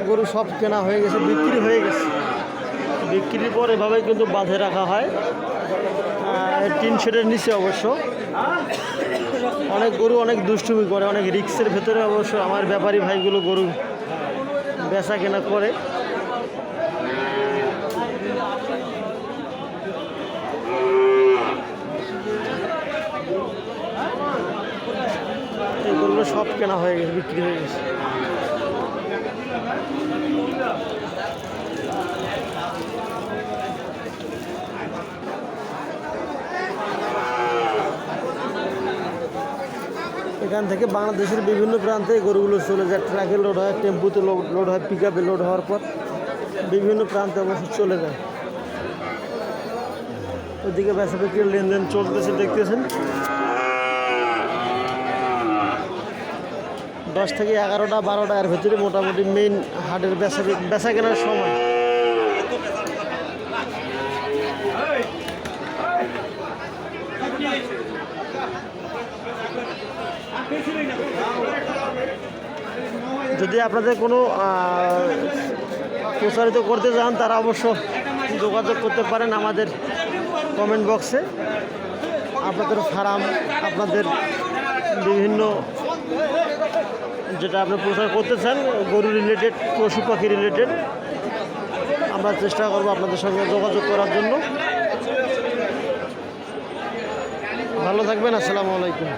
গরু সব কেনা হয়ে গেছে, বিক্রি হয়ে গেছে। বিক্রির পর এভাবে কিন্তু বাঁধে রাখা হয় টিন শেডের নিচে। অবশ্য অনেক গরু অনেক দুষ্টুমি করে, অনেক রিক্সের ভেতরে অবশ্য আমার ব্যাপারী ভাইগুলো গরু বেচা কেনা করে। এই গরুগুলো সব কেনা হয়ে গেছে, বিক্রি হয়ে গেছে। এখান থেকে বাংলাদেশের বিভিন্ন প্রান্তে গরুগুলো চলে যায়, ট্রাকে লোড হয়, টেম্পুতে লোড হয়, পিক আপে লোড হওয়ার পর বিভিন্ন প্রান্তে অবশ্য চলে যায়। ওইদিকে বেচা বিক্রির লেনদেন চলতেছে, দেখতেছেন। 10 থেকে 11টা 12টা এর ভেতরে মোটামুটি মেইন হাটের বেচা কেনার সময়। যদি আপনাদের কোনো প্রচারিত করতে চান তারা অবশ্য যোগাযোগ করতে পারেন আমাদের কমেন্ট বক্সে। আপনাদের ফার্ম, আপনাদের বিভিন্ন যেটা আপনি প্রচার করতে চান গরু রিলেটেড, পশু পাখি রিলেটেড, আমরা চেষ্টা করব আপনাদের সঙ্গে যোগাযোগ করার জন্য। ভালো থাকবেন, আসসালামু আলাইকুম।